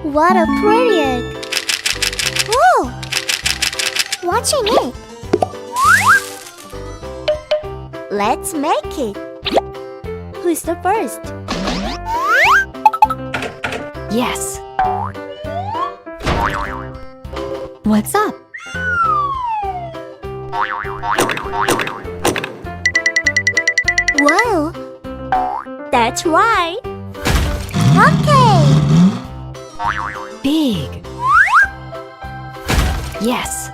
What a pretty egg! Whoa! Watching it! Let's make it! Who's the first? Yes. What's up? Whoa! That's right! Okay! Big. Yes.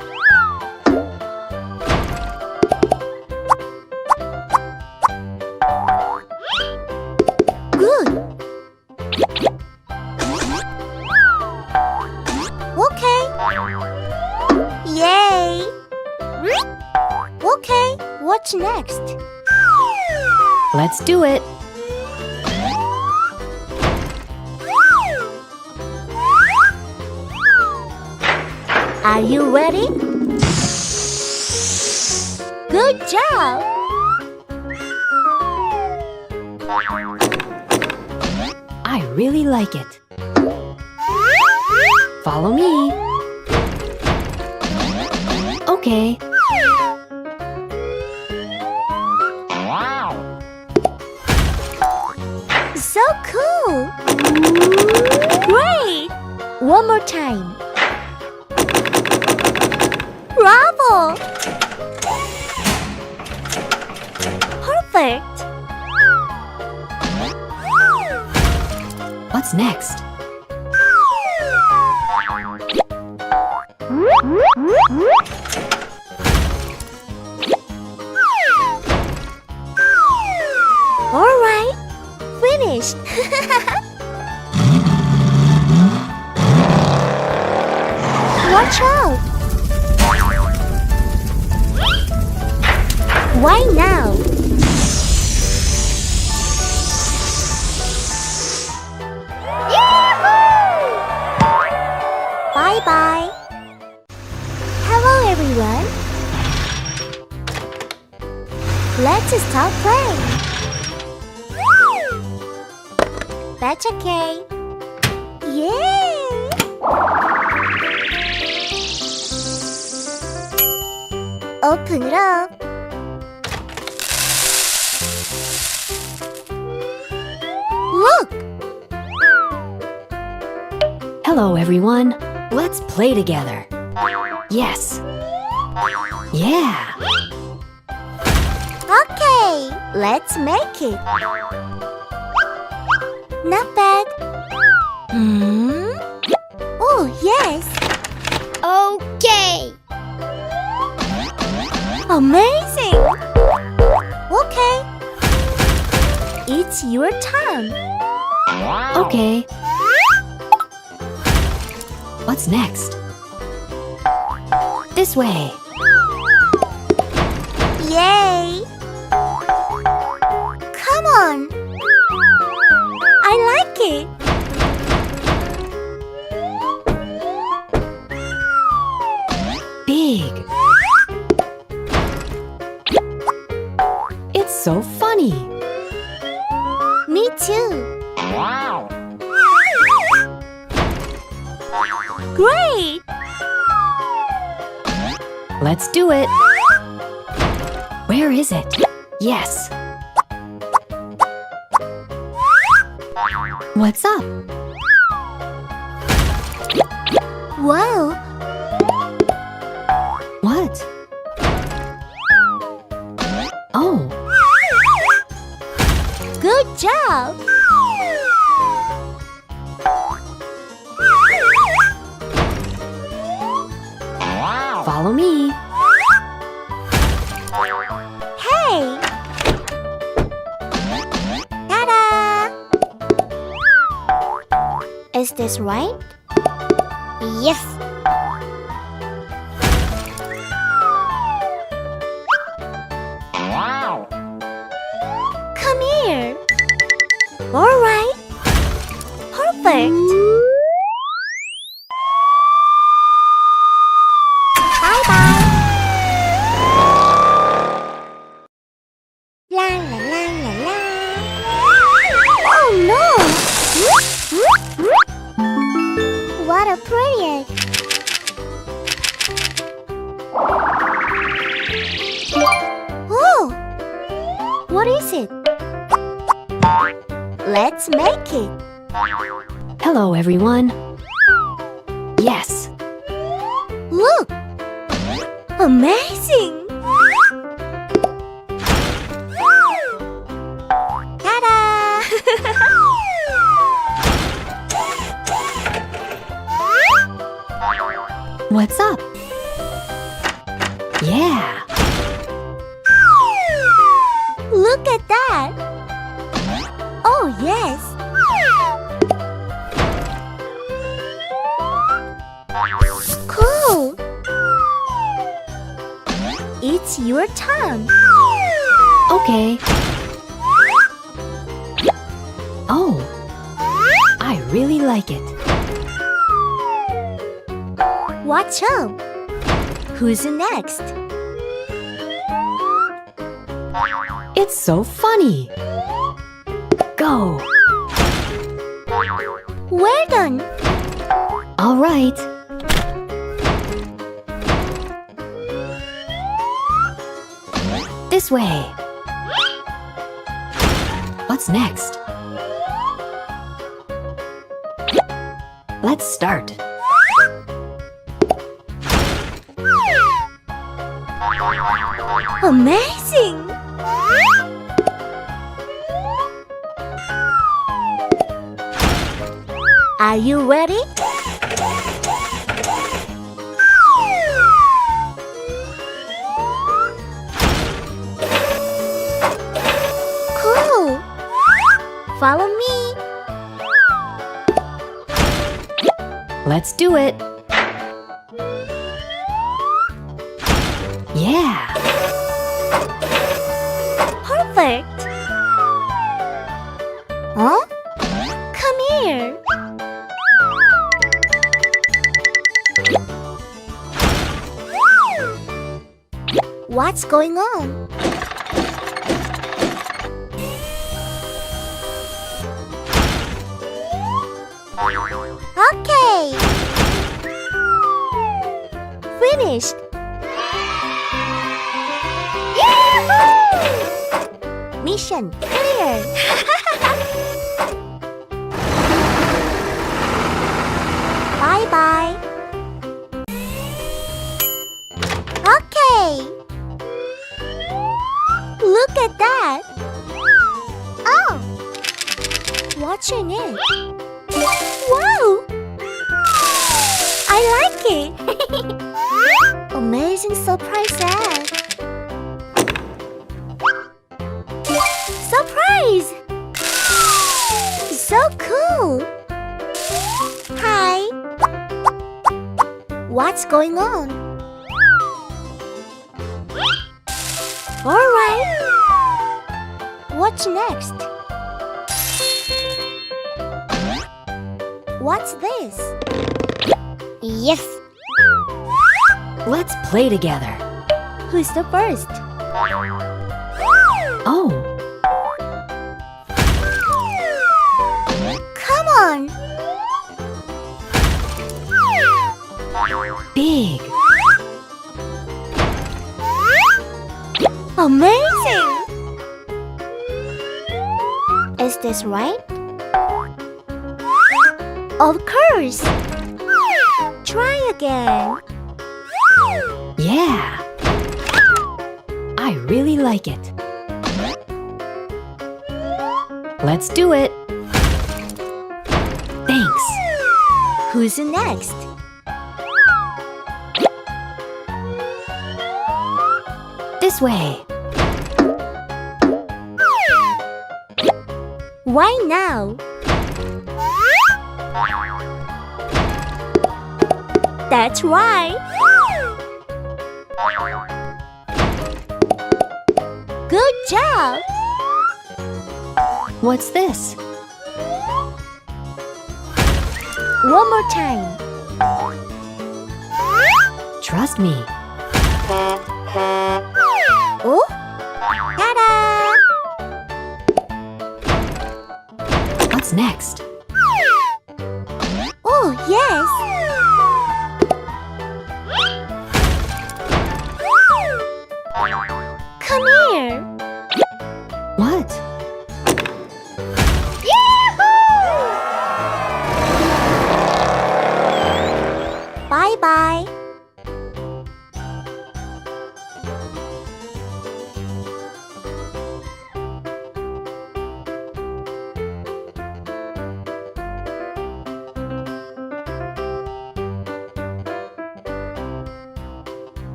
Good! Okay! Yay! Okay, what's next? Let's do it. Are you ready? Good job! I really like it. Follow me. Okay. So cool! Great! One more time. Bravo! Perfect! What's next? All right, finished. Watch out! Why now? Bye-bye. Hello, everyone. Let's start playing. That's okay. Yay! Open it up. Look! Hello, everyone. Let's play together. Yes. Yeah. Okay, let's make it. Not bad. Oh, yes. Okay. Amazing. Okay. It's your turn. Okay. What's next? This way. Yay. Come on. I like it. Big. It's so funny. Me too. Great. Let's do it. Where is it? Yes. What's up? Wow. What? Oh, Good job. follow me. Hey. Ta-da. Is this right? Yes. Come here. All right. Perfect. Bye-bye. La la la la la. Oh no! Let's make it. Hello, everyone. Yes. Look! Amazing! Ta-da! What's up? Yeah. Look at that! Oh, yes! Cool! It's your turn. Okay. Oh, I really like it. Watch out! Who's next? It's so funny. Go. Well done! All right. This way. What's next? Let's start. Amazing! Are you ready? Cool! Follow me. Let's do it. Yeah. Perfect! Huh? Come here! What's going on? Okay! Finished! Yahoo! Mission clear! Bye-bye! Okay! Look at that! Oh! Watching it! Wow! I like it! Amazing surprises! Surprise! So cool! Hi! What's going on? Alright! What's next? What's this? Yes! Let's play together. Who's the first? Oh, Come on! big. Amazing! Is this right? Of course! Try again. Yeah. I really like it. Let's do it. Thanks. Who's next? This way. Why now? That's right! Good job! What's this? One more time. Trust me. Oh? Ta-da! What's next? Oh, yes! Come here! What?